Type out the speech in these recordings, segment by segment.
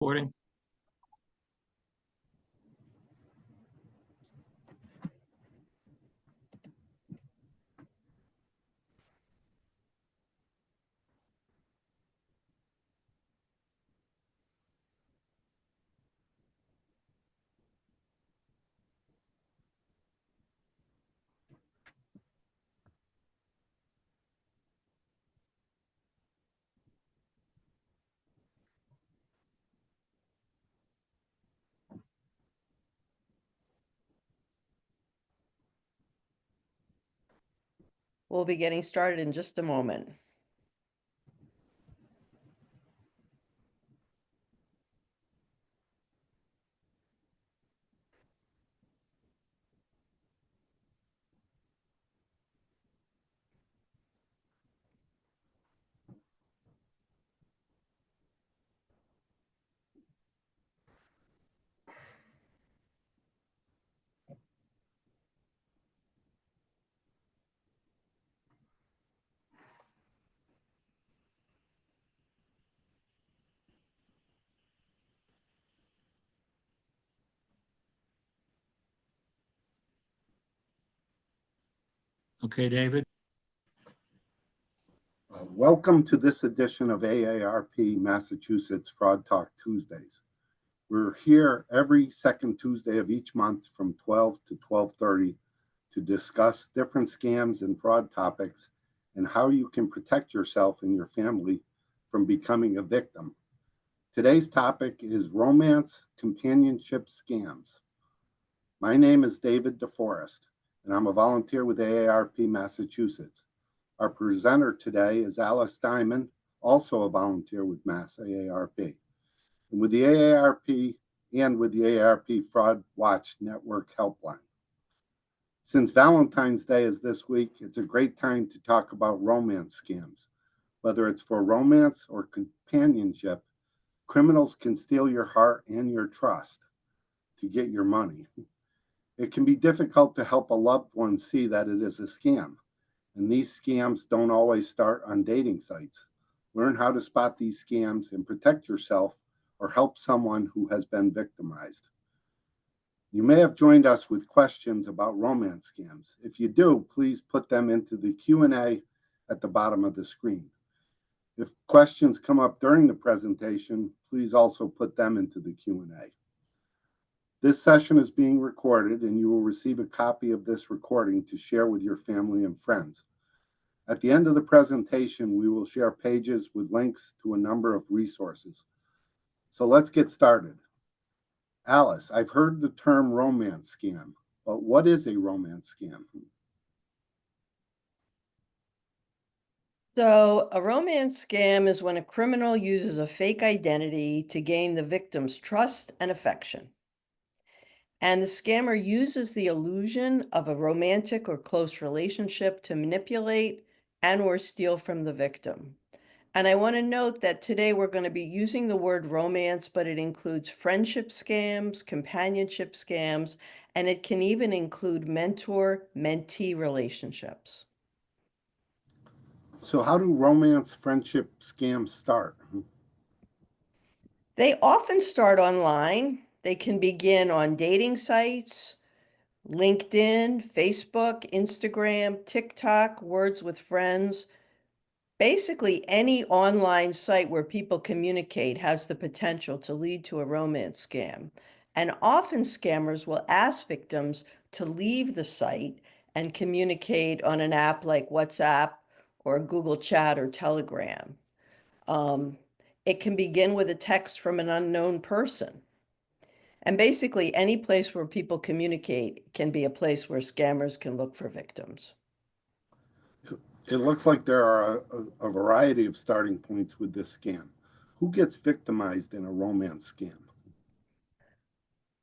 Recording. We'll be getting started in just a moment. Okay, David. Welcome to this edition of AARP Massachusetts Fraud Talk Tuesdays. We're here every second Tuesday of each month from 12 to 12:30 to discuss different scams and fraud topics and how you can protect yourself and your family from becoming a victim. Today's topic is romance companionship scams. My name is David DeForest, and I'm a volunteer with AARP Massachusetts. Our presenter today is Alice Diamond, also a volunteer with Mass AARP. And with the AARP and with the AARP Fraud Watch Network Helpline. Since Valentine's Day is this week, it's a great time to talk about romance scams. Whether it's for romance or companionship, criminals can steal your heart and your trust to get your money. It can be difficult to help a loved one see that it is a scam. And these scams don't always start on dating sites. Learn how to spot these scams and protect yourself or help someone who has been victimized. You may have joined us with questions about romance scams. If you do, please put them into the Q&A at the bottom of the screen. If questions come up during the presentation, please also put them into the Q&A. This session is being recorded, and you will receive a copy of this recording to share with your family and friends. At the end of the presentation, we will share pages with links to a number of resources. So let's get started. Alice, I've heard the term romance scam, but what is a romance scam? So, a romance scam is when a criminal uses a fake identity to gain the victim's trust and affection. And the scammer uses the illusion of a romantic or close relationship to manipulate and or steal from the victim. And I want to note that today we're going to be using the word romance, but it includes friendship scams, companionship scams, and it can even include mentor-mentee relationships. So how do romance friendship scams start? They often start online. They can begin on dating sites, LinkedIn, Facebook, Instagram, TikTok, Words with Friends. Basically, any online site where people communicate has the potential to lead to a romance scam. And often scammers will ask victims to leave the site and communicate on an app like WhatsApp or Google Chat or Telegram. Um, it can begin with a text from an unknown person. And basically, any place where people communicate can be a place where scammers can look for victims. It looks like there are a variety of starting points with this scam. Who gets victimized in a romance scam?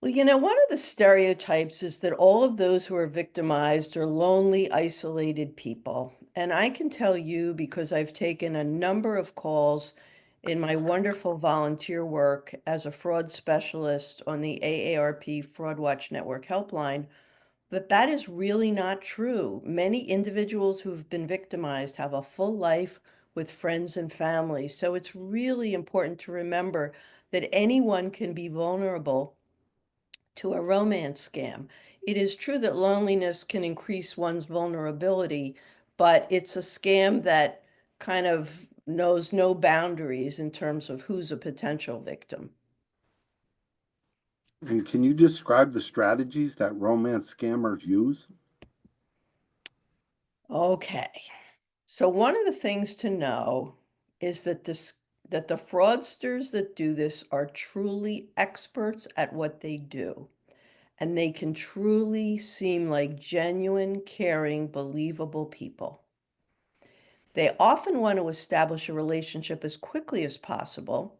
Well, one of the stereotypes is that all of those who are victimized are lonely, isolated people. And I can tell you, because I've taken a number of calls in my wonderful volunteer work as a fraud specialist on the AARP Fraud Watch Network helpline, but that is really not true. Many individuals who've been victimized have a full life with friends and family. So it's really important to remember that anyone can be vulnerable to a romance scam. It is true that loneliness can increase one's vulnerability, but it's a scam that kind of knows no boundaries in terms of who's a potential victim. And can you describe the strategies that romance scammers use? Okay. So one of the things to know is that the fraudsters that do this are truly experts at what they do. And they can truly seem like genuine, caring, believable people. They often want to establish a relationship as quickly as possible,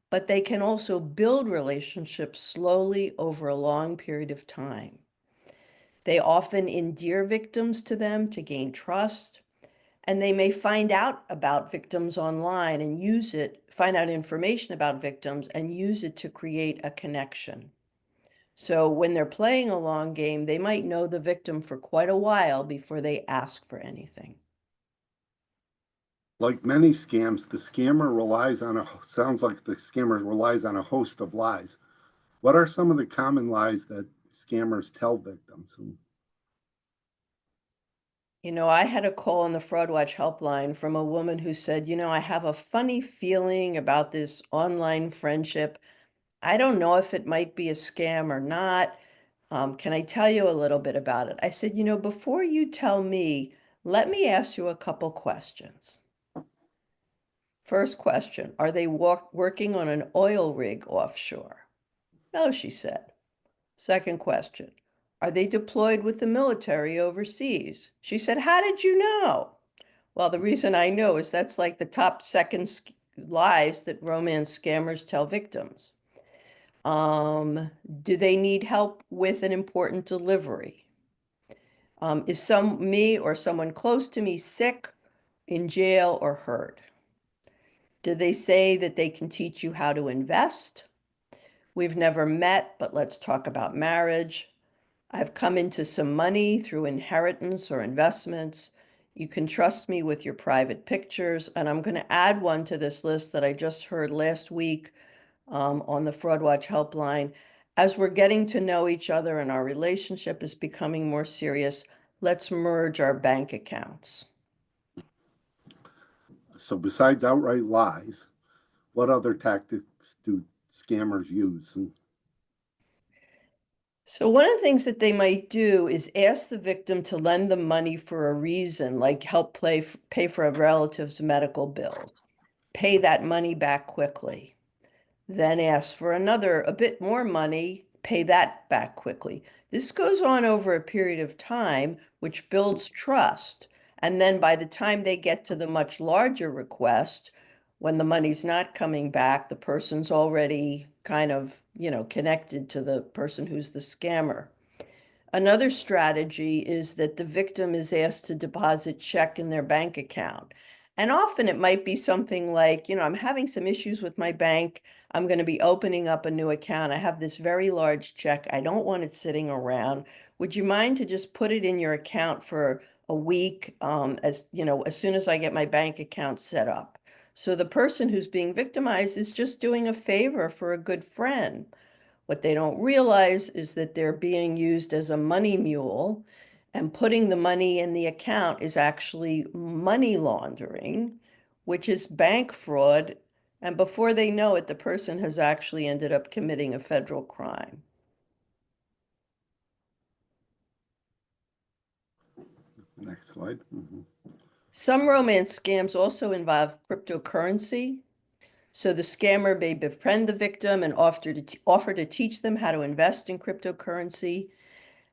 but they can also build relationships slowly over a long period of time. They often endear victims to them to gain trust, and they may find out about victims online and find out information about victims and use it to create a connection. So when they're playing a long game, they might know the victim for quite a while before they ask for anything. Like many scams, the scammer relies on a sounds like the scammer relies on a host of lies. What are some of the common lies that scammers tell victims? I had a call on the Fraud Watch helpline from a woman who said, I have a funny feeling about this online friendship. I don't know if it might be a scam or not. Can I tell you a little bit about it? I said, before you tell me, let me ask you a couple questions. First question, are they working on an oil rig offshore? No, she said. Second question, are they deployed with the military overseas? She said, how did you know? Well, the reason I know is that's like the top second lies that romance scammers tell victims. Do they need help with an important delivery? Is me or someone close to me sick, in jail, or hurt? Do they say that they can teach you how to invest? We've never met, but let's talk about marriage. I've come into some money through inheritance or investments. You can trust me with your private pictures. And I'm going to add one to this list that I just heard last week on the Fraud Watch helpline. As we're getting to know each other and our relationship is becoming more serious, let's merge our bank accounts. So, besides outright lies, what other tactics do scammers use? So one of the things that they might do is ask the victim to lend them money for a reason, like help pay for a relative's medical bills. Pay that money back quickly. Then ask for a bit more money, pay that back quickly. This goes on over a period of time, which builds trust. And then by the time they get to the much larger request, when the money's not coming back, the person's already kind of, connected to the person who's the scammer. Another strategy is that the victim is asked to deposit check in their bank account. And often it might be something like, I'm having some issues with my bank. I'm going to be opening up a new account. I have this very large check. I don't want it sitting around. Would you mind to just put it in your account for a week, as soon as I get my bank account set up? So the person who's being victimized is just doing a favor for a good friend. What they don't realize is that they're being used as a money mule, and putting the money in the account is actually money laundering, which is bank fraud. And before they know it, the person has actually ended up committing a federal crime. Next slide. Some romance scams also involve cryptocurrency. So the scammer may befriend the victim and offer to teach them how to invest in cryptocurrency.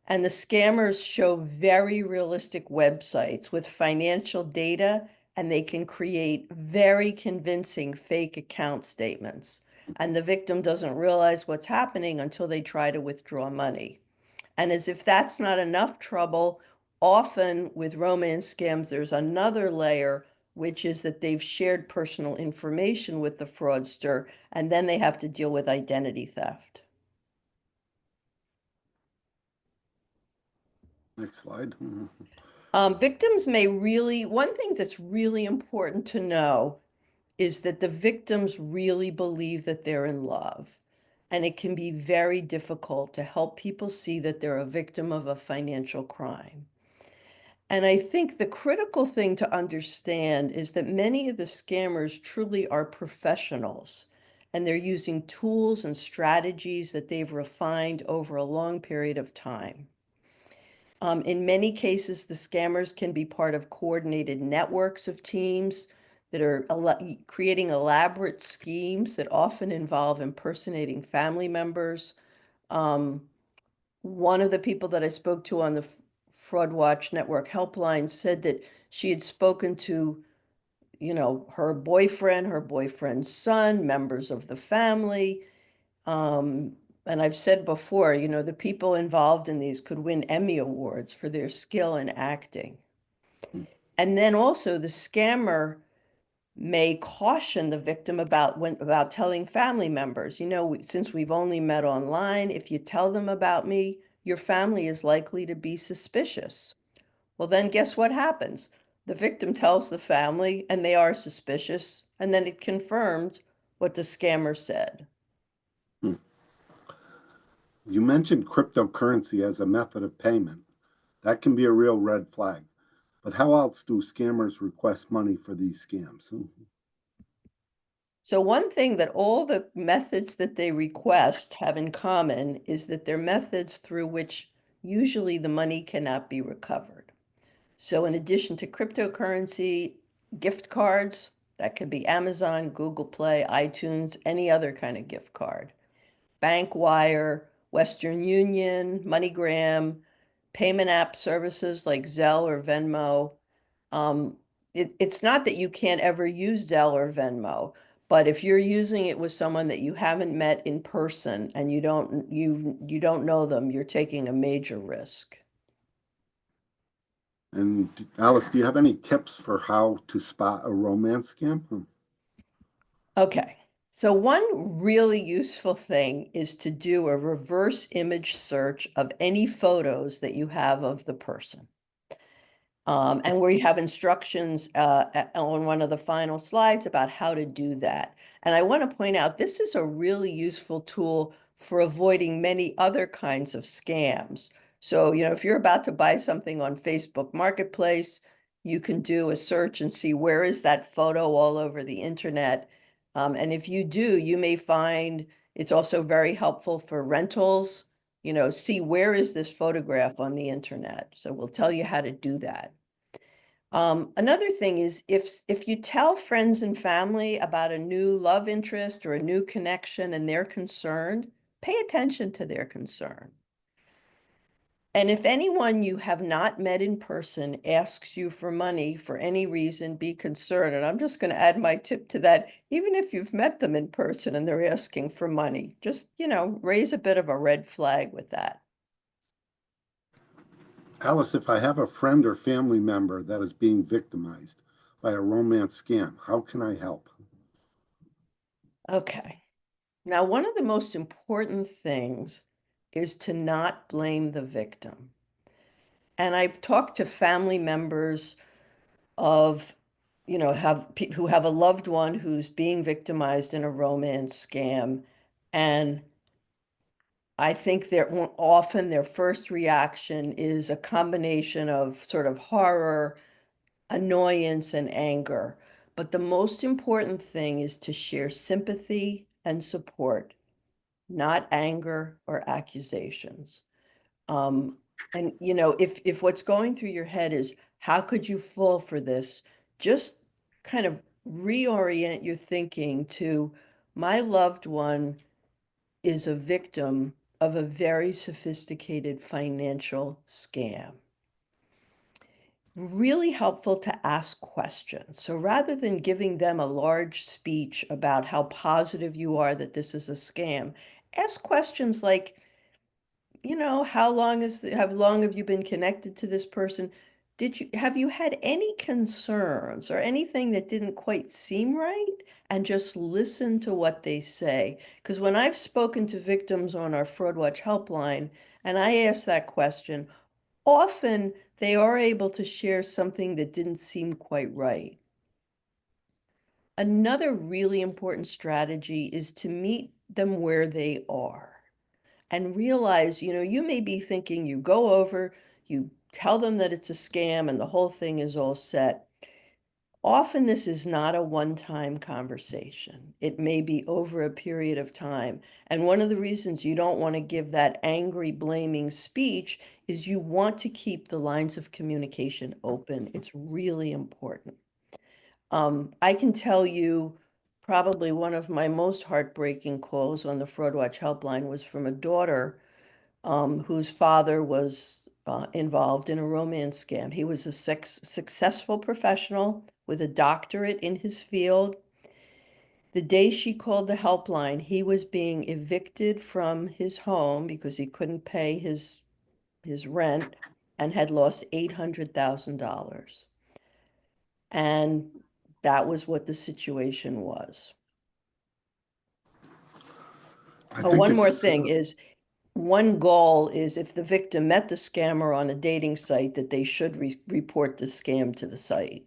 And the scammers show very realistic websites with financial data, and they can create very convincing fake account statements. And the victim doesn't realize what's happening until they try to withdraw money. And as if that's not enough trouble, often with romance scams, there's another layer, which is that they've shared personal information with the fraudster, and then they have to deal with identity theft. Next slide. Victims one thing that's really important to know is that the victims really believe that they're in love. And it can be very difficult to help people see that they're a victim of a financial crime. And I think the critical thing to understand is that many of the scammers truly are professionals, and they're using tools and strategies that they've refined over a long period of time. In many cases, the scammers can be part of coordinated networks of teams that are creating elaborate schemes that often involve impersonating family members. Um, One of the people that I spoke to on the Fraud Watch Network helpline said that she had spoken to, her boyfriend, her boyfriend's son, members of the family. Um, and I've said before, the people involved in these could win Emmy Awards for their skill in acting. And then also the scammer may caution the victim about telling family members, since we've only met online, if you tell them about me, your family is likely to be suspicious. Well, then guess what happens? The victim tells the family and they are suspicious, and then it confirmed what the scammer said. Hmm. You mentioned cryptocurrency as a method of payment. That can be a real red flag. But how else do scammers request money for these scams? So one thing that all the methods that they request have in common is that they're methods through which usually the money cannot be recovered. So in addition to cryptocurrency, gift cards, that could be Amazon, Google Play, iTunes, any other kind of gift card, bank wire, Western Union, MoneyGram, payment app services like Zelle or Venmo. Um, it's not that you can't ever use Zelle or Venmo, but if you're using it with someone that you haven't met in person and you don't know them, you're taking a major risk. And Alice, do you have any tips for how to spot a romance scam? Okay. So one really useful thing is to do a reverse image search of any photos that you have of the person. And where you have instructions on one of the final slides about how to do that. And I want to point out, this is a really useful tool for avoiding many other kinds of scams. So, if you're about to buy something on Facebook Marketplace, you can do a search and see where is that photo all over the internet. And if you do, you may find it's also very helpful for rentals. See where is this photograph on the internet. So we'll tell you how to do that. Another thing is if you tell friends and family about a new love interest or a new connection and they're concerned, pay attention to their concern. And if anyone you have not met in person asks you for money for any reason, be concerned. And I'm just going to add my tip to that. Even if you've met them in person and they're asking for money, just, raise a bit of a red flag with that. Alice, if I have a friend or family member that is being victimized by a romance scam, how can I help? Okay. Now, one of the most important things is to not blame the victim. And I've talked to family members of, who have a loved one who's being victimized in a romance scam. And I think often their first reaction is a combination of sort of horror, annoyance, and anger. But the most important thing is to share sympathy and support, not anger or accusations. Um, and if what's going through your head is how could you fall for this, just kind of reorient your thinking to my loved one is a victim of a very sophisticated financial scam. Really helpful to ask questions. So rather than giving them a large speech about how positive you are that this is a scam, ask questions like, how long have you been connected to this person? Have you had any concerns or anything that didn't quite seem right? And just listen to what they say. Because when I've spoken to victims on our Fraud Watch helpline and I ask that question, often they are able to share something that didn't seem quite right. Another really important strategy is to meet them where they are and realize, you may be thinking you go over, you tell them that it's a scam and the whole thing is all set. Often this is not a one-time conversation. It may be over a period of time. And one of the reasons you don't want to give that angry, blaming speech is you want to keep the lines of communication open. It's really important. I can tell you probably one of my most heartbreaking calls on the Fraud Watch helpline was from a daughter whose father was involved in a romance scam. He was a successful professional with a doctorate in his field. The day she called the helpline, he was being evicted from his home because he couldn't pay his rent and had lost $800,000. And that was what the situation was. I Oh, think one more it's thing is one goal is if the victim met the scammer on a dating site, that they should report the scam to the site.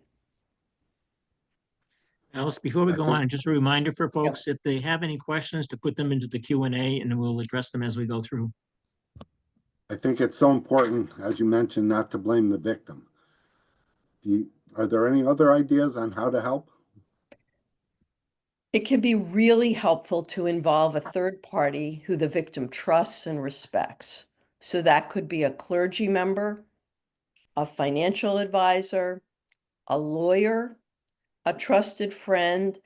Alice, before we I go think on, just a reminder for Yep. folks, if they have any questions, to put them into the Q&A and we'll address them as we go through. I think it's so important, as you mentioned, not to blame the victim. Are there any other ideas on how to help? It can be really helpful to involve a third party who the victim trusts and respects. So that could be a clergy member, a financial advisor, a lawyer, a trusted friend,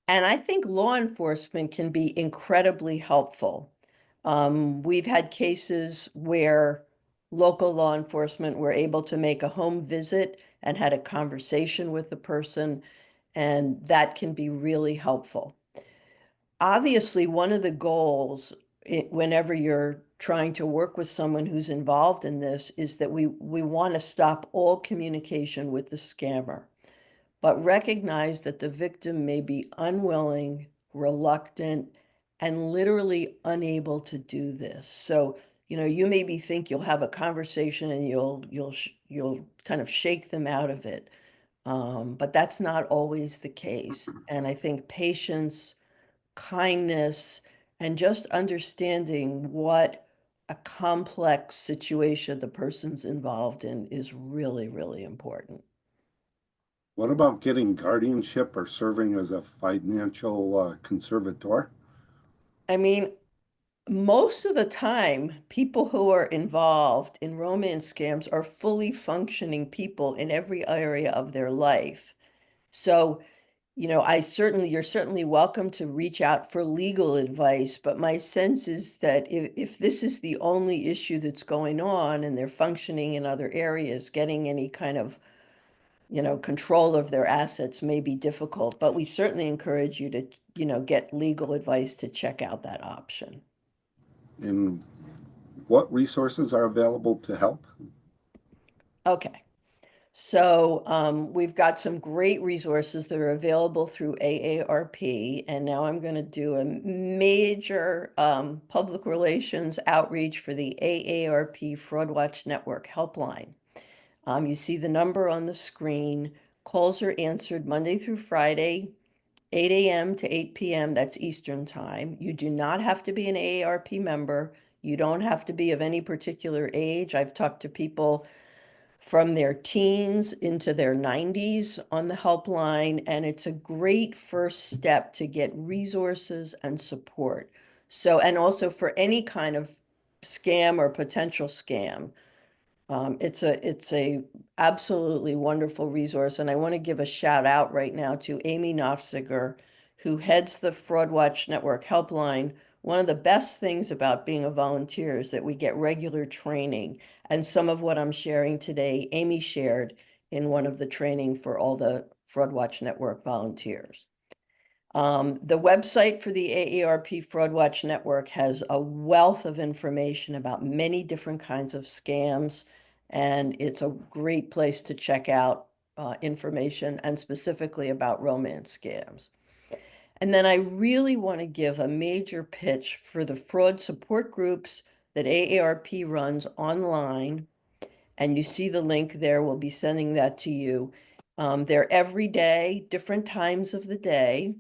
and I think law enforcement can be incredibly helpful. We've had cases where local law enforcement were able to make a home visit and had a conversation with the person, and that can be really helpful. Obviously, one of the goals whenever you're trying to work with someone who's involved in this is that we want to stop all communication with the scammer, but recognize that the victim may be unwilling, reluctant, and literally unable to do this. So, you maybe think you'll have a conversation and you'll kind of shake them out of it. But that's not always the case. And I think patience, kindness, and just understanding what a complex situation the person's involved in is really, really important. What about getting guardianship or serving as a financial conservator? I mean, most of the time, people who are involved in romance scams are fully functioning people in every area of their life. So, you're certainly welcome to reach out for legal advice, but my sense is that if this is the only issue that's going on and they're functioning in other areas, getting any kind of, control of their assets may be difficult, but we certainly encourage you to, get legal advice to check out that option. And what resources are available to help? Okay. So we've got some great resources that are available through AARP, and now I'm going to do a major public relations outreach for the AARP Fraud Watch Network helpline. You see the number on the screen. Calls are answered Monday through Friday, 8 a.m. to 8 p.m. That's Eastern Time. You do not have to be an AARP member. You don't have to be of any particular age. I've talked to people from their teens into their 90s on the helpline, and it's a great first step to get resources and support. So, and also for any kind of scam or potential scam, it's a absolutely wonderful resource. And I want to give a shout out right now to Amy Nofziger, who heads the Fraud Watch Network helpline. One of the best things about being a volunteer is that we get regular training. And some of what I'm sharing today, Amy shared in one of the training for all the Fraud Watch Network volunteers. The website for the AARP Fraud Watch Network has a wealth of information about many different kinds of scams, and it's a great place to check out information and specifically about romance scams. And then I really want to give a major pitch for the fraud support groups that AARP runs online. And you see the link there. We'll be sending that to you. They're every day, different times of the day.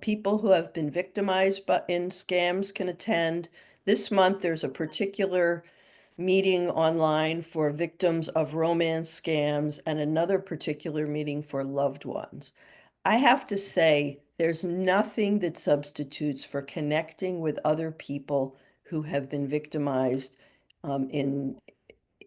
People who have been victimized in scams can attend. This month, there's a particular meeting online for victims of romance scams and another particular meeting for loved ones. I have to say, there's nothing that substitutes for connecting with other people who have been victimized in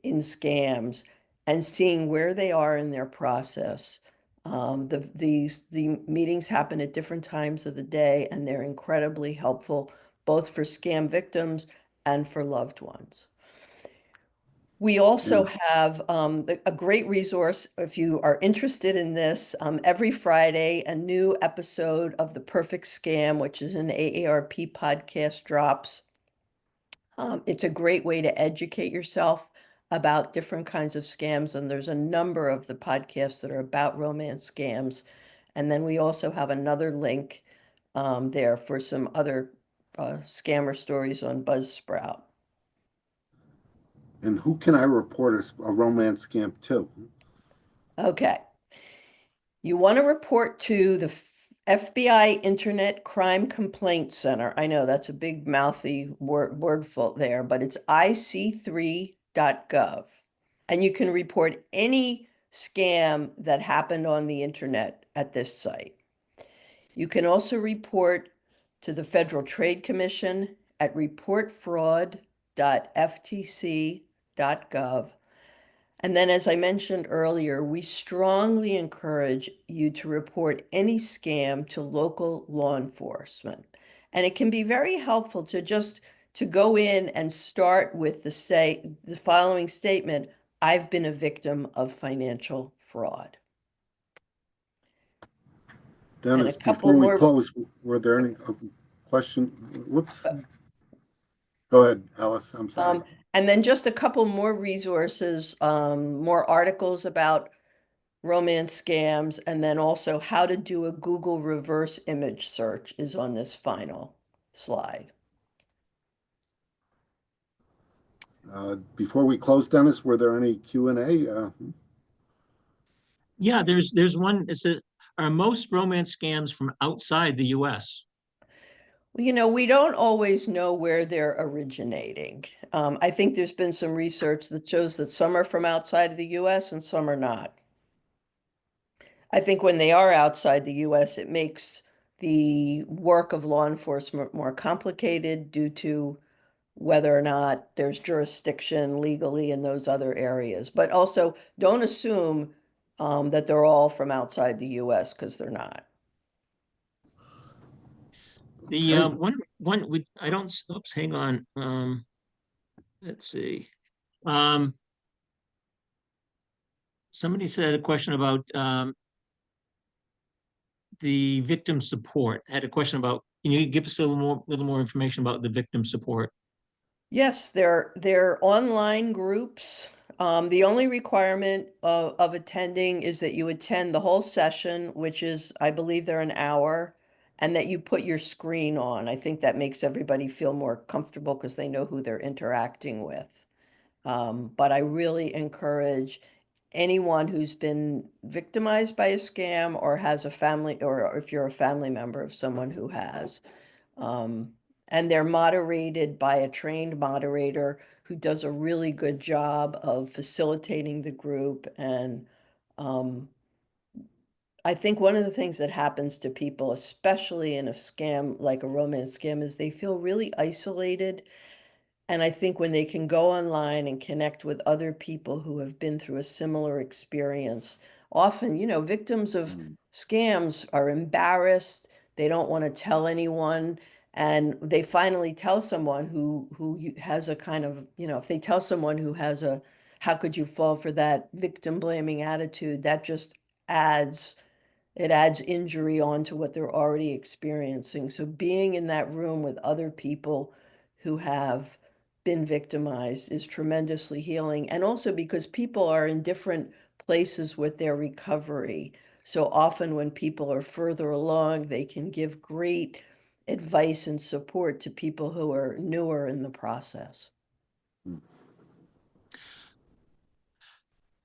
scams and seeing where they are in their process. The meetings happen at different times of the day, and they're incredibly helpful both for scam victims and for loved ones. We also have a great resource if you are interested in this. Every Friday, a new episode of The Perfect Scam, which is an AARP podcast, drops. It's a great way to educate yourself about different kinds of scams, and there's a number of the podcasts that are about romance scams. And then we also have another link there for some other scammer stories on Buzzsprout. And who can I report a romance scam to? Okay. You want to report to the FBI Internet Crime Complaint Center. I know that's a big mouthy wordful there, but it's ic3.gov. And you can report any scam that happened on the internet at this site. You can also report to the Federal Trade Commission at reportfraud.ftc.gov. And then, as I mentioned earlier, we strongly encourage you to report any scam to local law enforcement. And it can be very helpful to go in and start with the following statement: I've been a victim of financial fraud. Dennis, And a couple before we more. close, were there any question? Whoops. Go ahead, Alice. I'm sorry. And then just a couple more resources, more articles about romance scams, and then also how to do a Google reverse image search is on this final slide. Before we close, Dennis, were there any Q&A? Yeah, there's one. It says, are most romance scams from outside the U.S.? Well, we don't always know where they're originating. I think there's been some research that shows that some are from outside of the US and some are not. I think when they are outside the US, it makes the work of law enforcement more complicated due to whether or not there's jurisdiction legally in those other areas. But also, don't assume that they're all from outside the US, because they're not. The Okay. one I don't. Oops, hang on. Let's see. Um, Somebody said a question about the victim support. Had a question about. Can you give us a little more information about the victim support? Yes, they're online groups. The only requirement of attending is that you attend the whole session, which is, I believe they're an hour, and that you put your screen on. I think that makes everybody feel more comfortable because they know who they're interacting with. But I really encourage anyone who's been victimized by a scam or has a family, or if you're a family member of someone who has. And they're moderated by a trained moderator who does a really good job of facilitating the group. And I think one of the things that happens to people, especially in a scam like a romance scam, is they feel really isolated. And I think when they can go online and connect with other people who have been through a similar experience, often, victims of scams are embarrassed. They don't want to tell anyone. And they finally tell someone who has a kind of, if they tell someone who has how could you fall for that victim blaming attitude, that just adds it adds injury onto what they're already experiencing. So being in that room with other people who have been victimized is tremendously healing. And also because people are in different places with their recovery. So often when people are further along, they can give great advice and support to people who are newer in the process.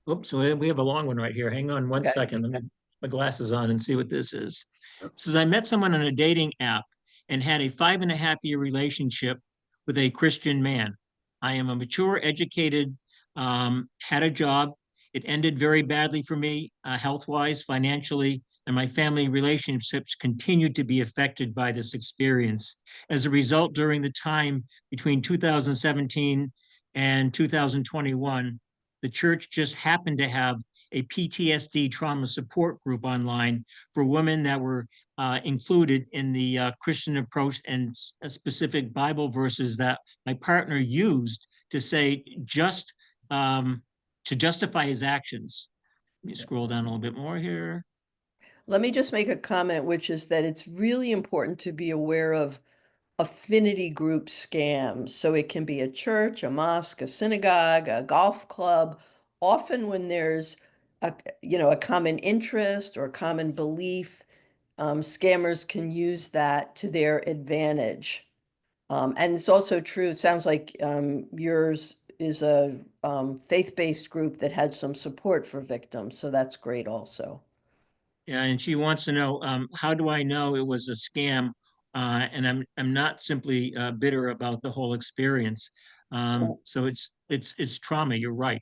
Oops, so we have a long one right here. Hang on one Okay. second. Let me put my glasses on and see what this is. Yep. It says, I met someone on a dating app and had a 5.5 year relationship with a Christian man. I am a mature, educated, had a job. It ended very badly for me, health-wise, financially, and my family relationships continued to be affected by this experience. As a result, during the time between 2017 and 2021, the church just happened to have a PTSD trauma support group online for women that were included in the Christian approach and specific Bible verses that my partner used to say just to justify his actions. Let me scroll down a little bit more here. Let me just make a comment, which is that it's really important to be aware of affinity group scams. So it can be a church, a mosque, a synagogue, a golf club. Often when there's a common interest or common belief, scammers can use that to their advantage. And it's also true, it sounds like yours is a faith-based group that had some support for victims. So that's great also. Yeah, and she wants to know, how do I know it was a scam? And I'm not simply bitter about the whole experience. So it's trauma. You're right.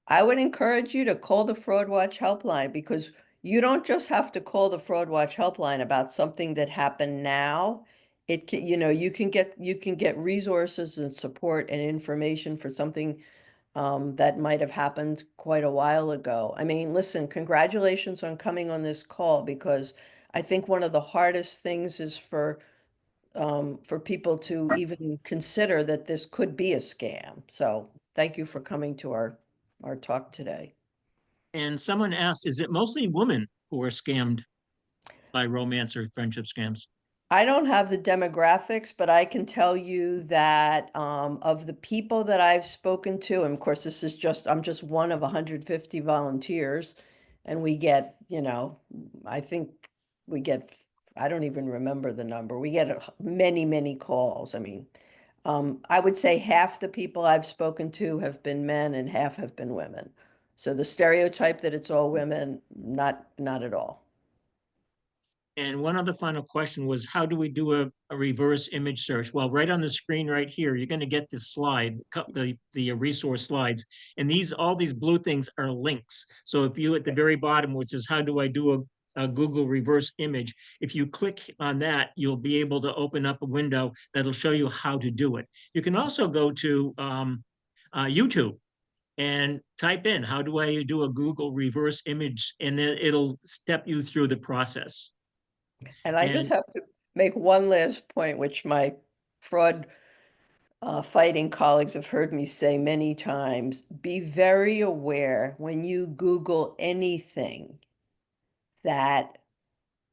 I would encourage you to call the Fraud Watch helpline because you don't just have to call the Fraud Watch helpline about something that happened now. It can, you can get resources and support and information for something that might have happened quite a while ago. I mean, listen, congratulations on coming on this call because I think one of the hardest things is for people to even consider that this could be a scam. So thank you for coming to our talk today. And someone asked, is it mostly women who are scammed by romance or friendship scams? I don't have the demographics, but I can tell you that of the people that I've spoken to, and of course, I'm just one of 150 volunteers, and we get, I think we get, I don't even remember the number. We get many, many calls. I mean, I would say half the people I've spoken to have been men and half have been women. So the stereotype that it's all women, not at all. And one other final question was, how do we do a reverse image search? Well, right on the screen right here, you're going to get this slide, the resource slides. And all these blue things are links. So if you at the very bottom, which is how do I do a Google reverse image, if you click on that, you'll be able to open up a window that'll show you how to do it. You can also go to YouTube and type in, how do I do a Google reverse image? And then it'll step you through the process. And I just And have to make one last point, which my fraud fighting colleagues have heard me say many times. Be very aware when you Google anything that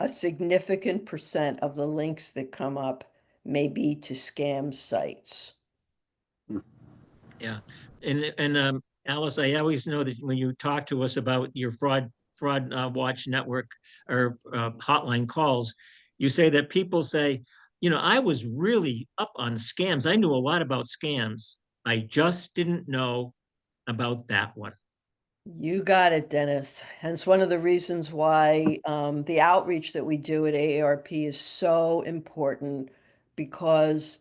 a significant percent of the links that come up may be to scam sites. yeah, and Alice, I always know that when you talk to us about your fraud watch network or hotline calls, you say that people say, I was really up on scams. I knew a lot about scams. I just didn't know about that one. You got it, Dennis. And it's one of the reasons why the outreach that we do at AARP is so important because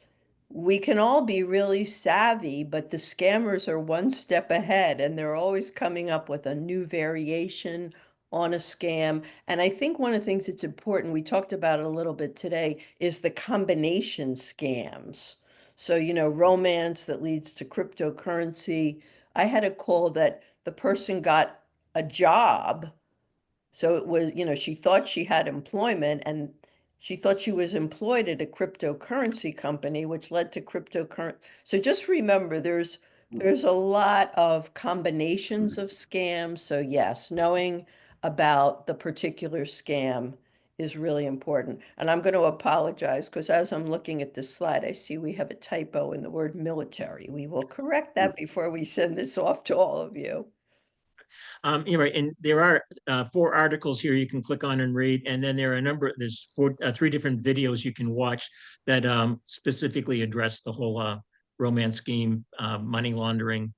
we can all be really savvy, but the scammers are one step ahead and they're always coming up with a new variation on a scam. And I think one of the things that's important, we talked about it a little bit today, is the combination scams. So, romance that leads to cryptocurrency. I had a call that the person got a job. So it was, she thought she had employment and she thought she was employed at a cryptocurrency company, which led to cryptocurrency. So just remember there's a lot of combinations of scams. So yes, knowing about the particular scam is really important. And I'm going to apologize because as I'm looking at this slide, I see we have a typo in the word military. We will correct that before we send this off to all of you. You're right, and there are 4 articles here you can click on and read, and then there are there's 3 different videos you can watch that specifically address the whole romance scheme, money laundering,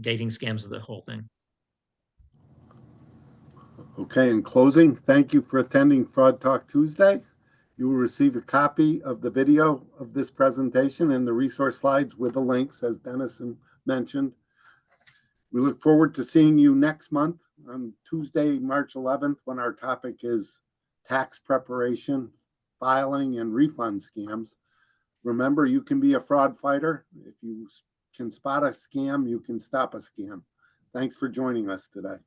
dating scams, of the whole thing. Okay, in closing, thank you for attending Fraud Talk Tuesday. You will receive a copy of the video of this presentation and the resource slides with the links, as Dennison mentioned. We look forward to seeing you next month on Tuesday, March 11th, when our topic is tax preparation, filing, and refund scams. Remember, you can be a fraud fighter. If you can spot a scam, you can stop a scam. Thanks for joining us today.